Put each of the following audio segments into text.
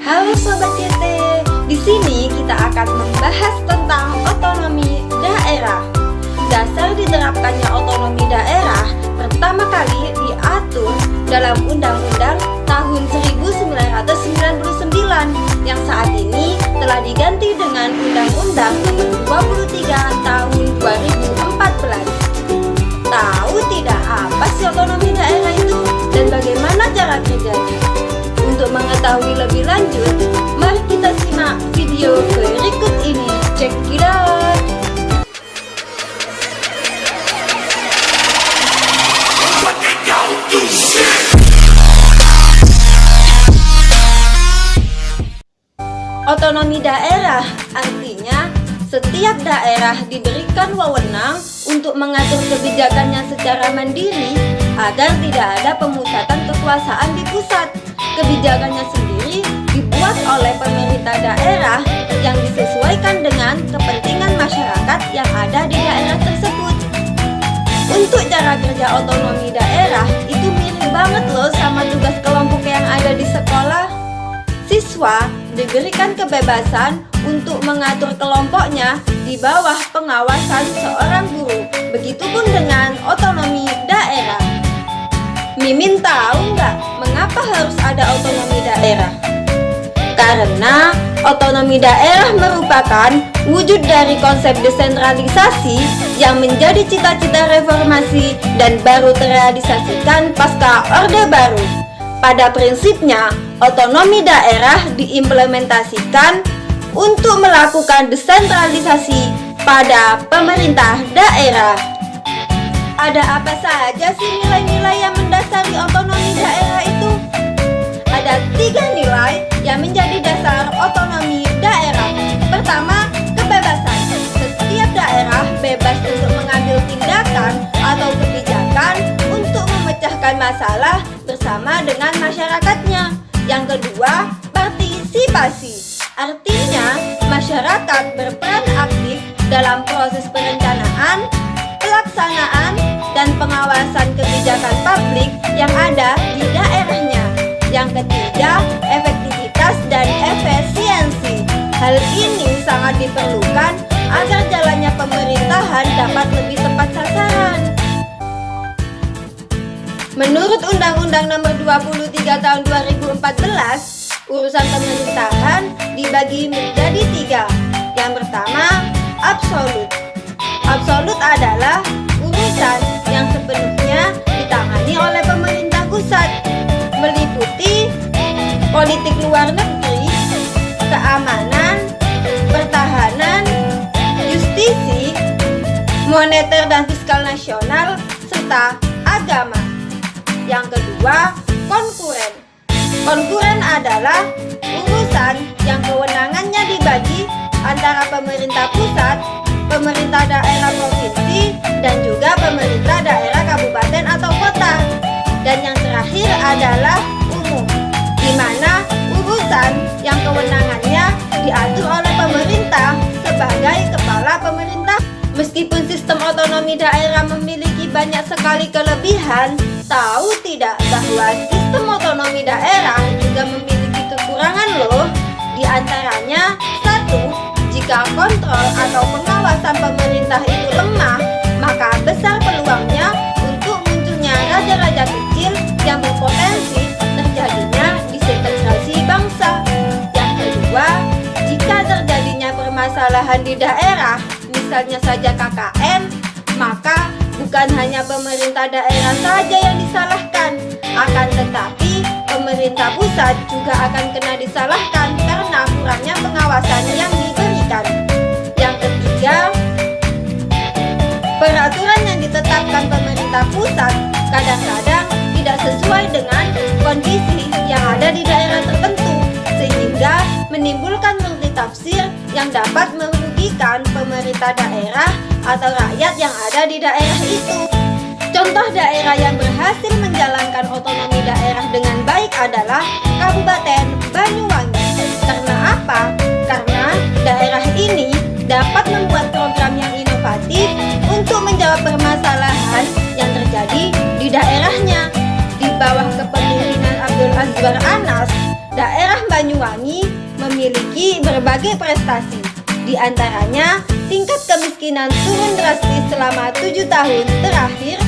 Halo Sobat YT, di sini kita akan membahas tentang otonomi daerah. Dasar diterapkannya otonomi daerah pertama kali diatur dalam Undang-Undang tahun 1999 yang saat ini telah diganti dengan Undang-Undang Nomor 23 tahun 2014. Tahu tidak apa sih otonomi daerah itu dan bagaimana cara kerjanya? Untuk mengetahui lebih lanjut, mari kita simak video berikut ini. Check it out! Otonomi daerah artinya setiap daerah diberikan wewenang untuk mengatur kebijakannya secara mandiri agar tidak ada pemusatan kekuasaan di pusat. Kebijakannya sendiri dibuat oleh pemerintah daerah yang disesuaikan dengan kepentingan masyarakat yang ada di daerah tersebut. Untuk cara kerja otonomi daerah itu mirip banget loh sama tugas kelompok yang ada di sekolah. Siswa diberikan kebebasan untuk mengatur kelompoknya di bawah pengawasan seorang guru. Begitupun dengan otonomi daerah. Mimin tahu nggak mengapa harus ada otonomi daerah? Karena otonomi daerah merupakan wujud dari konsep desentralisasi yang menjadi cita-cita reformasi dan baru terrealisasikan pasca Orde Baru. Pada prinsipnya, otonomi daerah diimplementasikan untuk melakukan desentralisasi pada pemerintah daerah. Ada apa saja sih nilai-nilai yang mendasari otonomi daerah itu? Ada 3 nilai yang menjadi dasar otonomi daerah. Pertama, kebebasan. Setiap daerah bebas untuk mengambil tindakan atau kebijakan untuk memecahkan masalah bersama dengan masyarakatnya. Yang kedua, partisipasi. Artinya, masyarakat berperan aktif dalam proses perencanaan, pelaksanaan, dan pengawasan kebijakan publik yang ada di daerahnya. Yang ketiga, efektivitas dan efisiensi. Hal ini sangat diperlukan agar jalannya pemerintahan dapat lebih tepat sasaran. Menurut Undang-Undang Nomor 23 Tahun 2014, urusan pemerintahan dibagi menjadi 3. Yang pertama, absolut. Absolut adalah urusan yang sepenuhnya ditangani oleh pemerintah pusat, meliputi politik luar negeri, keamanan, pertahanan, justisi, moneter dan fiskal nasional, serta agama. Yang kedua, konkuren. Konkuren adalah urusan yang kewenangannya dibagi antara pemerintah pusat, pemerintah daerah provinsi, dan juga pemerintah daerah kabupaten atau kota. Dan yang terakhir adalah umum, di mana urusan yang kewenangannya diatur oleh pemerintah sebagai kepala pemerintah. Meskipun sistem otonomi daerah memiliki banyak sekali kelebihan, tahu tidak bahwa sistem otonomi daerah juga memiliki kekurangan loh. Di antaranya, 1. Jika kontrol atau pengawasan pemerintah itu lemah, maka besar peluangnya untuk munculnya raja-raja kecil yang berpotensi terjadinya disintegrasi bangsa. Yang kedua, jika terjadinya permasalahan di daerah, misalnya saja KKN, maka bukan hanya pemerintah daerah saja yang disalahkan, akan tetapi pemerintah pusat juga akan kena disalahkan karena kurangnya pengawasan yang diberikan. Yang ketiga, peraturan yang ditetapkan pemerintah pusat kadang-kadang tidak sesuai dengan kondisi yang ada di daerah tertentu, sehingga menimbulkan multitafsir yang dapat merugikan pemerintah daerah atau rakyat yang ada di daerah itu. Contoh daerah yang berhasil menjalankan otonomi daerah dengan baik adalah Kabupaten Banyuwangi. Karena apa? Karena daerah ini dapat membuat program yang inovatif untuk menjawab permasalahan yang terjadi di daerahnya. Di bawah kepemimpinan Abdul Azwar Anas, daerah Banyuwangi memiliki berbagai prestasi. Di antaranya, tingkat kemiskinan turun drastis selama 7 tahun terakhir,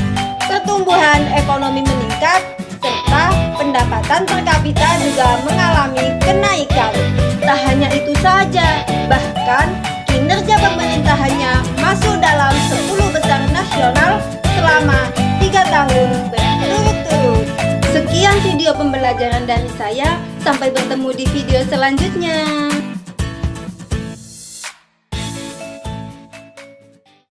pertumbuhan ekonomi meningkat, serta pendapatan per kapita juga mengalami kenaikan. Tak hanya itu saja, bahkan kinerja pemerintahannya masuk dalam 10 besar nasional selama 3 tahun berturut-turut. Sekian video pembelajaran dari saya, sampai bertemu di video selanjutnya.